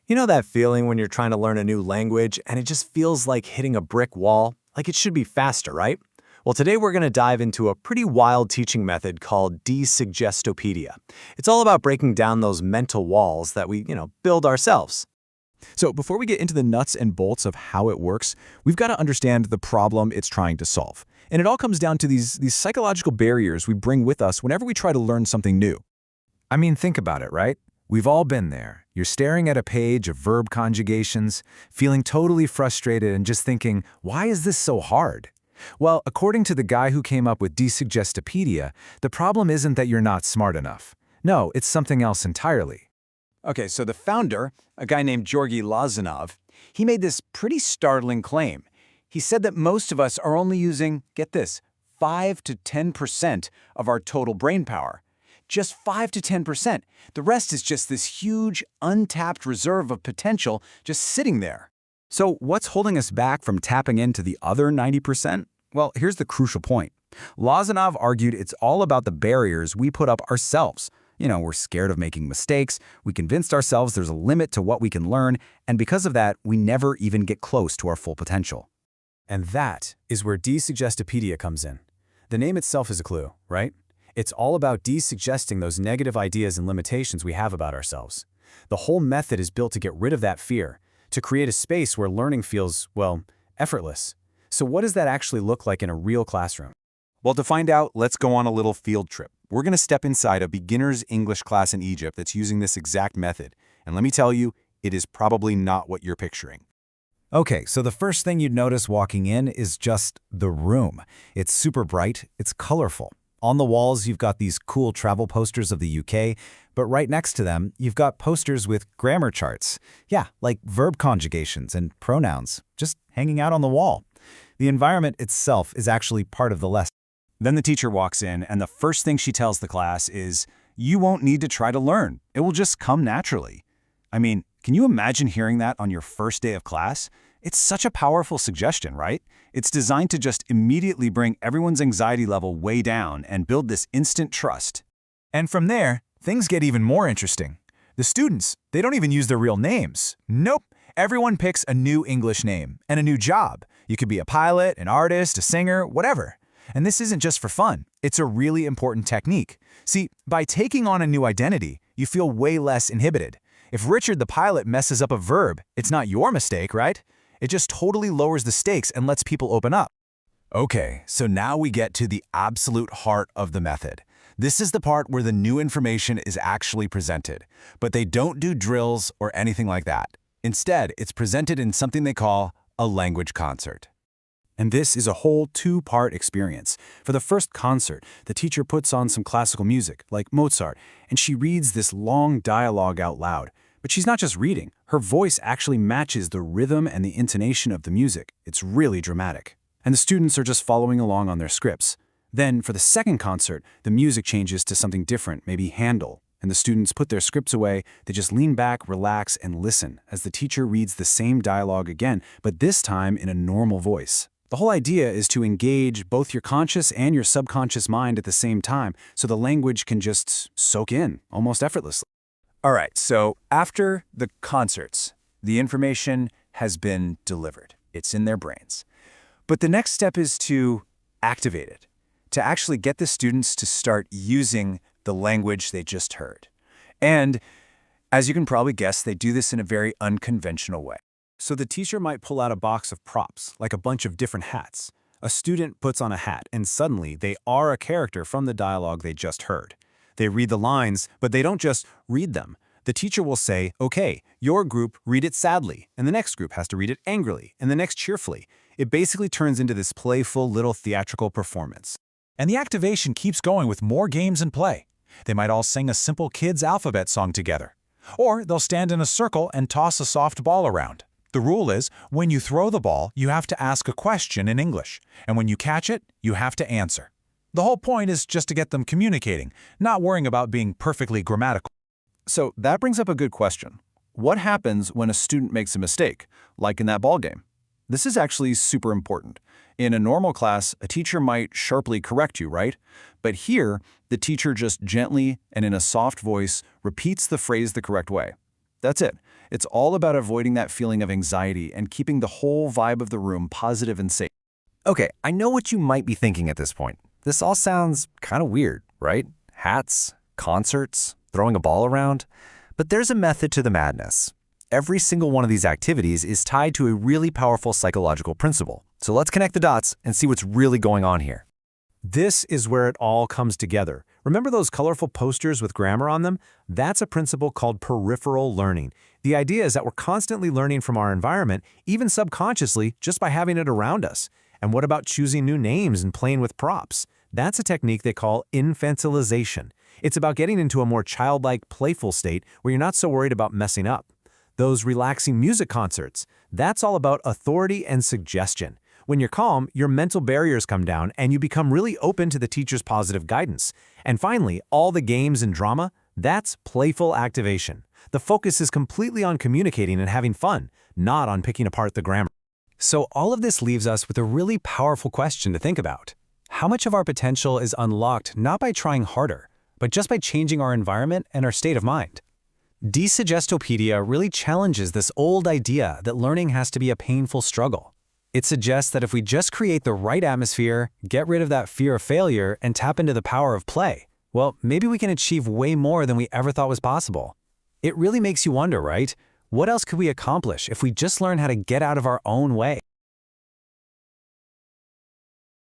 You know that feeling when you're trying to learn a new language and it just feels like hitting a brick wall? Like it should be faster, right? Well, today we're going to dive into a pretty wild teaching method called Desuggestopedia. It's all about breaking down those mental walls that we build ourselves. So before we get into the nuts and bolts of how it works, we've got to understand the problem it's trying to solve. And it all comes down to these psychological barriers we bring with us whenever we try to learn something new. I mean, think about it, right? We've all been there. You're staring at a page of verb conjugations, feeling totally frustrated and just thinking, why is this so hard? Well, according to the guy who came up with Desuggestopedia, the problem isn't that you're not smart enough. No, it's something else entirely. Okay, so the founder, a guy named Georgy Lazanov, he made this pretty startling claim. He said that most of us are only using, get this, 5 to 10% of our total brain power. Just 5 to 10%. The rest is just this huge, untapped reserve of potential just sitting there. So what's holding us back from tapping into the other 90%? Well, here's the crucial point. Lazanov argued it's all about the barriers we put up ourselves. We're scared of making mistakes, we convinced ourselves there's a limit to what we can learn, and because of that, we never even get close to our full potential. And that is where Desuggestopedia comes in. The name itself is a clue, right? It's all about desuggesting those negative ideas and limitations we have about ourselves. The whole method is built to get rid of that fear, to create a space where learning feels, well, effortless. So what does that actually look like in a real classroom? Well, to find out, let's go on a little field trip. We're going to step inside a beginner's English class in Egypt that's using this exact method. And let me tell you, it is probably not what you're picturing. Okay, so the first thing you'd notice walking in is just the room. It's super bright, it's colorful. On the walls, you've got these cool travel posters of the UK, but right next to them, you've got posters with grammar charts. Yeah, like verb conjugations and pronouns, just hanging out on the wall. The environment itself is actually part of the lesson. Then the teacher walks in, and the first thing she tells the class is, you won't need to try to learn. It will just come naturally. I mean, can you imagine hearing that on your first day of class? It's such a powerful suggestion, right? It's designed to just immediately bring everyone's anxiety level way down and build this instant trust. And from there, things get even more interesting. The students, they don't even use their real names. Nope. Everyone picks a new English name and a new job. You could be a pilot, an artist, a singer, whatever. And this isn't just for fun. It's a really important technique. See, by taking on a new identity, you feel way less inhibited. If Richard the pilot messes up a verb, it's not your mistake, right? It just totally lowers the stakes and lets people open up. Okay, so now we get to the absolute heart of the method. This is the part where the new information is actually presented, but they don't do drills or anything like that. Instead, it's presented in something they call a language concert. And this is a whole two-part experience. For the first concert, the teacher puts on some classical music, like Mozart, and she reads this long dialogue out loud. But she's not just reading. Her voice actually matches the rhythm and the intonation of the music. It's really dramatic. And the students are just following along on their scripts. Then, for the second concert, the music changes to something different, maybe Handel. And the students put their scripts away, they just lean back, relax, and listen as the teacher reads the same dialogue again, but this time in a normal voice. The whole idea is to engage both your conscious and your subconscious mind at the same time, so the language can just soak in, almost effortlessly. All right, so after the concerts, the information has been delivered. It's in their brains. But the next step is to activate it, to actually get the students to start using the language they just heard. And as you can probably guess, they do this in a very unconventional way. So the teacher might pull out a box of props, like a bunch of different hats. A student puts on a hat, and suddenly they are a character from the dialogue they just heard. They read the lines, but they don't just read them. The teacher will say, okay, your group read it sadly, and the next group has to read it angrily, and the next cheerfully. It basically turns into this playful little theatrical performance. And the activation keeps going with more games and play. They might all sing a simple kids' alphabet song together. Or they'll stand in a circle and toss a soft ball around. The rule is, when you throw the ball, you have to ask a question in English, and when you catch it, you have to answer. The whole point is just to get them communicating, not worrying about being perfectly grammatical. So that brings up a good question. What happens when a student makes a mistake, like in that ball game? This is actually super important. In a normal class, a teacher might sharply correct you, right? But here, the teacher just gently and in a soft voice repeats the phrase the correct way. That's it. It's all about avoiding that feeling of anxiety and keeping the whole vibe of the room positive and safe. Okay, I know what you might be thinking at this point. This all sounds kind of weird, right? Hats, concerts, throwing a ball around. But there's a method to the madness. Every single one of these activities is tied to a really powerful psychological principle. So let's connect the dots and see what's really going on here. This is where it all comes together. Remember those colorful posters with grammar on them? That's a principle called peripheral learning. The idea is that we're constantly learning from our environment, even subconsciously, just by having it around us. And what about choosing new names and playing with props? That's a technique they call infantilization. It's about getting into a more childlike, playful state where you're not so worried about messing up. Those relaxing music concerts, that's all about authority and suggestion. When you're calm, your mental barriers come down and you become really open to the teacher's positive guidance. And finally, all the games and drama, that's playful activation. The focus is completely on communicating and having fun, not on picking apart the grammar. So all of this leaves us with a really powerful question to think about. How much of our potential is unlocked not by trying harder, but just by changing our environment and our state of mind? Desuggestopedia really challenges this old idea that learning has to be a painful struggle. It suggests that if we just create the right atmosphere, get rid of that fear of failure, and tap into the power of play, well, maybe we can achieve way more than we ever thought was possible. It really makes you wonder, right? What else could we accomplish if we just learn how to get out of our own way?